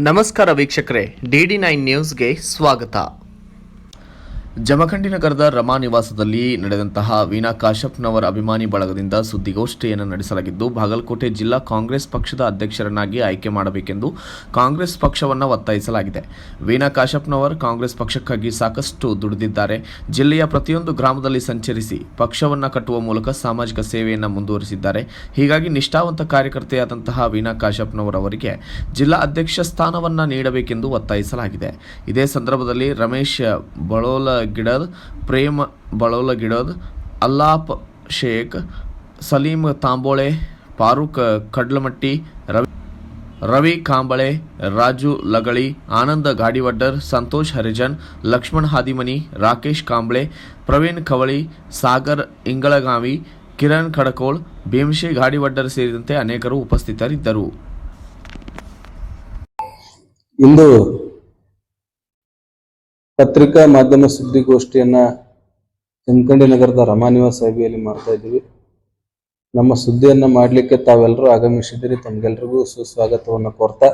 ನಮಸ್ಕಾರ ವೀಕ್ಷಕರೇ, DD9 ನ್ಯೂಸ್ಗೆ ಸ್ವಾಗತ. ಜಮಖಂಡಿ ನಗರದ ರಮಾ ನಿವಾಸದಲ್ಲಿ ನಡೆದಂತಹ ವೀಣಾ ಕಾಶ್ಯಪ್ನವರ ಅಭಿಮಾನಿ ಬಳಗದಿಂದ ಸುದ್ದಿಗೋಷ್ಠಿಯನ್ನು ನಡೆಸಲಾಗಿದ್ದು, ಬಾಗಲಕೋಟೆ ಜಿಲ್ಲಾ ಕಾಂಗ್ರೆಸ್ ಪಕ್ಷದ ಅಧ್ಯಕ್ಷರನ್ನಾಗಿ ಆಯ್ಕೆ ಮಾಡಬೇಕೆಂದು ಕಾಂಗ್ರೆಸ್ ಪಕ್ಷವನ್ನು ಒತ್ತಾಯಿಸಲಾಗಿದೆ. ವೀಣಾ ಕಾಶ್ಯಪ್ನವರ್ ಕಾಂಗ್ರೆಸ್ ಪಕ್ಷಕ್ಕಾಗಿ ಸಾಕಷ್ಟು ದುಡಿದಿದ್ದಾರೆ. ಜಿಲ್ಲೆಯ ಪ್ರತಿಯೊಂದು ಗ್ರಾಮದಲ್ಲಿ ಸಂಚರಿಸಿ ಪಕ್ಷವನ್ನು ಕಟ್ಟುವ ಮೂಲಕ ಸಾಮಾಜಿಕ ಸೇವೆಯನ್ನು ಮುಂದುವರಿಸಿದ್ದಾರೆ. ಹೀಗಾಗಿ ನಿಷ್ಠಾವಂತ ಕಾರ್ಯಕರ್ತೆಯಾದಂತಹ ವೀಣಾ ಕಾಶ್ಯಪ್ನವರ್ ಅವರಿಗೆ ಜಿಲ್ಲಾ ಅಧ್ಯಕ್ಷ ಸ್ಥಾನವನ್ನು ನೀಡಬೇಕೆಂದು ಒತ್ತಾಯಿಸಲಾಗಿದೆ. ಇದೇ ಸಂದರ್ಭದಲ್ಲಿ ರಮೇಶ್ ಬಳೋಲಗಿಡದ್, ಪ್ರೇಮ್ ಬಳೋಲಗಿಡದ್, ಅಲ್ಲಾಪ್ ಶೇಖ್, ಸಲೀಂ ತಾಂಬೋಳೆ, ಫಾರೂಕ್ ಕಡ್ಲಮಟ್ಟಿ, ರವಿ ಕಾಂಬಳೆ, ರಾಜು ಲಗಳಿ, ಆನಂದ ಗಾಡಿವಡ್ಡರ್, ಸಂತೋಷ್ ಹರಿಜನ್, ಲಕ್ಷ್ಮಣ್ ಹಾದಿಮನಿ, ರಾಕೇಶ್ ಕಾಂಬ್ಳೆ, ಪ್ರವೀಣ್ ಕವಳಿ, ಸಾಗರ್ ಇಂಗಳಗಾವಿ, ಕಿರಣ್ ಖಡಕೋಳ್, ಭೀಮಶಿ ಗಾಡಿವಡ್ಡರ್ ಸೇರಿದಂತೆ ಅನೇಕರು ಉಪಸ್ಥಿತರಿದ್ದರು. ಇಂದು ಪತ್ರಿಕಾ ಮಾಧ್ಯಮ ಸುದ್ದಿಗೋಷ್ಠಿಯನ್ನ ಜಮಖಂಡಿ ನಗರದ ರಮಾ ನಿವಾಸ ಸಭೆಯಲ್ಲಿ ಮಾಡ್ತಾ ಇದ್ದೀವಿ. ನಮ್ಮ ಸುದ್ದಿಯನ್ನ ಮಾಡಲಿಕ್ಕೆ ತಾವೆಲ್ಲರೂ ಆಗಮಿಸಿದಿರಿ. ತಮಗೆಲ್ಲರಿಗೂ ಸುಸ್ವಾಗತವನ್ನು ಕೋರ್ತಾ,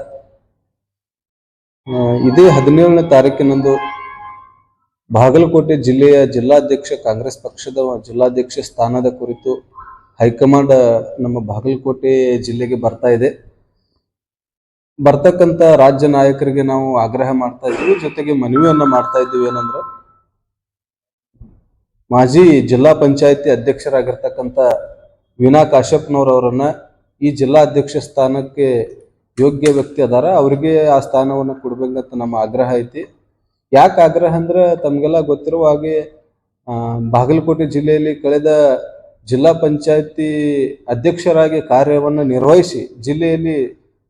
ಇದೇ 17ನೇ ತಾರೀಕಿನಂದು ಬಾಗಲಕೋಟೆ ಜಿಲ್ಲೆಯ ಜಿಲ್ಲಾಧ್ಯಕ್ಷ, ಕಾಂಗ್ರೆಸ್ ಪಕ್ಷದ ಜಿಲ್ಲಾಧ್ಯಕ್ಷ ಸ್ಥಾನದ ಕುರಿತು ಹೈಕಮಾಂಡ್ ನಮ್ಮ ಬಾಗಲಕೋಟೆ ಜಿಲ್ಲೆಗೆ ಬರ್ತಾ ಇದೆ. ಬರ್ತಕ್ಕಂಥ ರಾಜ್ಯ ನಾಯಕರಿಗೆ ನಾವು ಆಗ್ರಹ ಮಾಡ್ತಾ ಇದ್ದೀವಿ, ಜೊತೆಗೆ ಮನವಿಯನ್ನ ಮಾಡ್ತಾ ಇದ್ದೀವಿ. ಏನಂದ್ರೆ, ಮಾಜಿ ಜಿಲ್ಲಾ ಪಂಚಾಯತಿ ಅಧ್ಯಕ್ಷರಾಗಿರ್ತಕ್ಕಂಥ ವೀಣಾ ಕಾಶ್ಯಪ್ನವರವರನ್ನ ಈ ಜಿಲ್ಲಾ ಅಧ್ಯಕ್ಷ ಸ್ಥಾನಕ್ಕೆ ಯೋಗ್ಯ ವ್ಯಕ್ತಿ ಅದಾರ, ಅವರಿಗೆ ಆ ಸ್ಥಾನವನ್ನು ಕೊಡ್ಬೇಕಂತ ನಮ್ಮ ಆಗ್ರಹ ಐತಿ. ಯಾಕೆ ಆಗ್ರಹ ಅಂದ್ರೆ, ತಮಗೆಲ್ಲ ಗೊತ್ತಿರುವ ಹಾಗೆ ಬಾಗಲಕೋಟೆ ಜಿಲ್ಲೆಯಲ್ಲಿ ಕಳೆದ ಜಿಲ್ಲಾ ಪಂಚಾಯತಿ ಅಧ್ಯಕ್ಷರಾಗಿ ಕಾರ್ಯವನ್ನು ನಿರ್ವಹಿಸಿ ಜಿಲ್ಲೆಯಲ್ಲಿ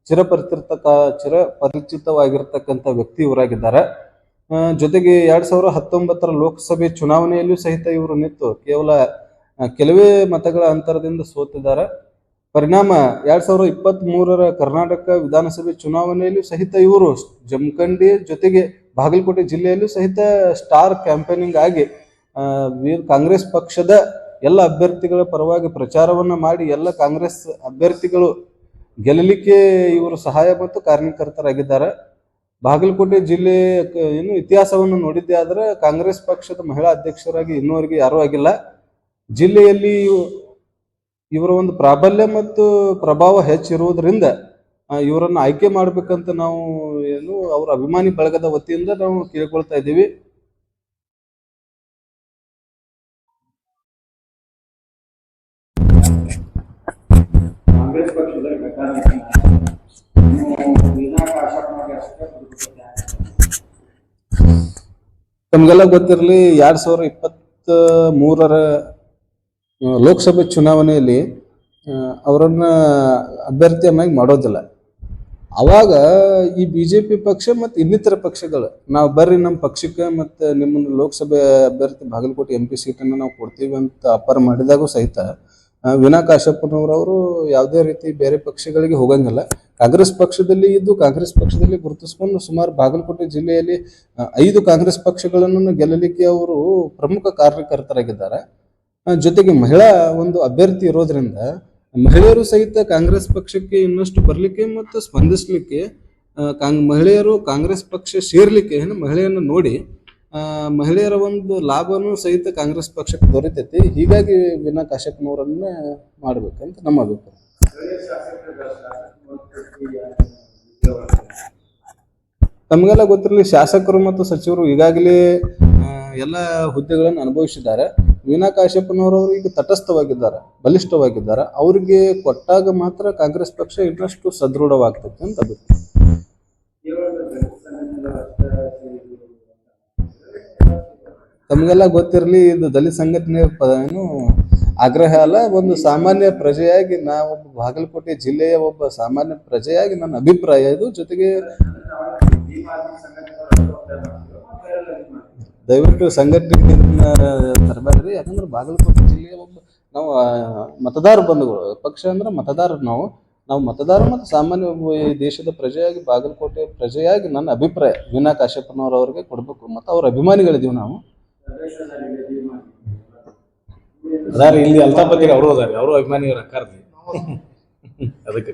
ಚಿರಪರಿಚಿತವಾಗಿರ್ತಕ್ಕಂಥ ವ್ಯಕ್ತಿ ಇವರಾಗಿದ್ದಾರೆ. ಜೊತೆಗೆ 2019 ಲೋಕಸಭೆ ಚುನಾವಣೆಯಲ್ಲೂ ಸಹಿತ ಇವರು ನಿಂತು ಕೇವಲ ಕೆಲವೇ ಮತಗಳ ಅಂತರದಿಂದ ಸೋತಿದ್ದಾರೆ. ಪರಿಣಾಮ 2023 ಕರ್ನಾಟಕ ವಿಧಾನಸಭೆ ಚುನಾವಣೆಯಲ್ಲೂ ಸಹಿತ ಇವರು ಜಮಖಂಡಿ ಜೊತೆಗೆ ಬಾಗಲಕೋಟೆ ಜಿಲ್ಲೆಯಲ್ಲೂ ಸಹಿತ ಸ್ಟಾರ್ ಕ್ಯಾಂಪೇನಿಂಗ್ ಆಗಿ ಕಾಂಗ್ರೆಸ್ ಪಕ್ಷದ ಎಲ್ಲ ಅಭ್ಯರ್ಥಿಗಳ ಪರವಾಗಿ ಪ್ರಚಾರವನ್ನ ಮಾಡಿ ಎಲ್ಲ ಕಾಂಗ್ರೆಸ್ ಅಭ್ಯರ್ಥಿಗಳು ಗೆಲ್ಲಲಿಕ್ಕೆ ಇವರು ಸಹಾಯ ಮತ್ತು ಕಾರಣಕರ್ತರಾಗಿದ್ದಾರೆ. ಬಾಗಲಕೋಟೆ ಜಿಲ್ಲೆ ಇತಿಹಾಸವನ್ನು ನೋಡಿದ್ದೇ ಆದ್ರೆ ಕಾಂಗ್ರೆಸ್ ಪಕ್ಷದ ಮಹಿಳಾ ಅಧ್ಯಕ್ಷರಾಗಿ ಇನ್ನೂವರೆಗೆ ಯಾರೂ ಆಗಿಲ್ಲ. ಜಿಲ್ಲೆಯಲ್ಲಿ ಇವರ ಒಂದು ಪ್ರಾಬಲ್ಯ ಮತ್ತು ಪ್ರಭಾವ ಹೆಚ್ಚಿರುವುದರಿಂದ ಇವರನ್ನು ಆಯ್ಕೆ ಮಾಡ್ಬೇಕಂತ ನಾವು ಅವರ ಅಭಿಮಾನಿ ಬಳಗದ ವತಿಯಿಂದ ನಾವು ಕೇಳ್ಕೊಳ್ತಾ ಇದ್ದೀವಿ. ತಮಗೆಲ್ಲ ಗೊತ್ತಿರಲಿ, 2023 ಲೋಕಸಭೆ ಚುನಾವಣೆಯಲ್ಲಿ ಅವರನ್ನ ಅಭ್ಯರ್ಥಿಯನ್ನಾಗಿ ಮಾಡೋದಿಲ್ಲ. ಅವಾಗ ಈ BJP ಪಕ್ಷ ಮತ್ತು ಇನ್ನಿತರ ಪಕ್ಷಗಳು ನಾವು ಬರ್ರಿ ನಮ್ಮ ಪಕ್ಷಕ್ಕೆ ಮತ್ತು ನಿಮ್ಮನ್ನು ಲೋಕಸಭೆ ಅಭ್ಯರ್ಥಿ ಬಾಗಲಕೋಟೆ MP ಸೀಟನ್ನು ನಾವು ಕೊಡ್ತೀವಿ ಅಂತ ಅಪಾರ ಮಾಡಿದಾಗೂ ಸಹಿತ ವೀಣಾ ಕಾಶ್ಯಪ್ನವರು ಯಾವುದೇ ರೀತಿ ಬೇರೆ ಪಕ್ಷಗಳಿಗೆ ಹೋಗಂಗಿಲ್ಲ. ಕಾಂಗ್ರೆಸ್ ಪಕ್ಷದಲ್ಲಿ ಇದ್ದು ಕಾಂಗ್ರೆಸ್ ಪಕ್ಷದಲ್ಲಿ ಗುರುತಿಸ್ಕೊಂಡು ಸುಮಾರು ಬಾಗಲಕೋಟೆ ಜಿಲ್ಲೆಯಲ್ಲಿ 5 ಕಾಂಗ್ರೆಸ್ ಪಕ್ಷಗಳನ್ನು ಗೆಲ್ಲಲಿಕ್ಕೆ ಅವರು ಪ್ರಮುಖ ಕಾರ್ಯಕರ್ತರಾಗಿದ್ದಾರೆ. ಜೊತೆಗೆ ಮಹಿಳಾ ಒಂದು ಅಭ್ಯರ್ಥಿ ಇರೋದ್ರಿಂದ ಮಹಿಳೆಯರು ಸಹಿತ ಕಾಂಗ್ರೆಸ್ ಪಕ್ಷಕ್ಕೆ ಇನ್ನಷ್ಟು ಬರಲಿಕ್ಕೆ ಮತ್ತು ಸ್ಪಂದಿಸಲಿಕ್ಕೆ, ಮಹಿಳೆಯರು ಕಾಂಗ್ರೆಸ್ ಪಕ್ಷ ಸೇರ್ಲಿಕ್ಕೆ ಮಹಿಳೆಯನ್ನು ನೋಡಿ ಮಹಿಳೆಯರ ಒಂದು ಲಾಭನೂ ಸಹಿತ ಕಾಂಗ್ರೆಸ್ ಪಕ್ಷಕ್ಕೆ ದೊರೆತೈತಿ. ಹೀಗಾಗಿ ವೀಣಾ ಕಾಶ್ಯಪ್ನವರನ್ನ ಮಾಡ್ಬೇಕಂತ ನಮ್ಮ ಅಭಿಪ್ರಾಯ. ತಮಗೆಲ್ಲ ಗೊತ್ತಿರಲಿ, ಶಾಸಕರು ಮತ್ತು ಸಚಿವರು ಈಗಾಗಲೇ ಎಲ್ಲ ಹುದ್ದೆಗಳನ್ನು ಅನುಭವಿಸಿದ್ದಾರೆ. ವೀಣಾ ಕಾಶ್ಯಪ್ನವರು ಈಗ ತಟಸ್ಥವಾಗಿದ್ದಾರೆ, ಬಲಿಷ್ಠವಾಗಿದ್ದಾರೆ. ಅವರಿಗೆ ಕೊಟ್ಟಾಗ ಮಾತ್ರ ಕಾಂಗ್ರೆಸ್ ಪಕ್ಷ ಇನ್ನಷ್ಟು ಸದೃಢವಾಗ್ತೈತೆ ಅಂತ ಅಭಿಪ್ರಾಯ. ತಮಗೆಲ್ಲ ಗೊತ್ತಿರಲಿ, ಇದು ದಲಿತ ಸಂಘಟನೆ ಆಗ್ರಹ ಅಲ್ಲ, ಒಂದು ಸಾಮಾನ್ಯ ಪ್ರಜೆಯಾಗಿ ನಾವೊಬ್ಬ ಬಾಗಲಕೋಟೆ ಜಿಲ್ಲೆಯ ಒಬ್ಬ ಸಾಮಾನ್ಯ ಪ್ರಜೆಯಾಗಿ ನನ್ನ ಅಭಿಪ್ರಾಯ ಇದು. ಜೊತೆಗೆ ದಯವಿಟ್ಟು ಸಂಘಟನೆ ತರಬೇಡ್ರಿ, ಯಾಕಂದ್ರೆ ಬಾಗಲಕೋಟೆ ಜಿಲ್ಲೆಯ ಒಬ್ಬ ನಾವು ಮತದಾರ ಬಂಧುಗಳು. ಪಕ್ಷ ಅಂದ್ರೆ ಮತದಾರರು, ನಾವು ಮತದಾರ ಮತ್ತು ಸಾಮಾನ್ಯ ಈ ದೇಶದ ಪ್ರಜೆಯಾಗಿ, ಬಾಗಲಕೋಟೆ ಪ್ರಜೆಯಾಗಿ ನನ್ನ ಅಭಿಪ್ರಾಯ ವೀಣಾ ಕಾಶ್ಯಪ್ನವರವರಿಗೆ ಕೊಡಬೇಕು ಮತ್ತು ಅವ್ರ ಅಭಿಮಾನಿಗಳಿದ್ದೀವಿ ನಾವು. ಅದಾರ ಇಲ್ಲಿ ಅಲ್ತಾಪತಿ ಅವರು ಅದಾರ, ಅವರು ಅಭಿಮಾನಿಗಳು ಅಕ್ಕಾರ್ರಿ ಅದಕ್ಕೆ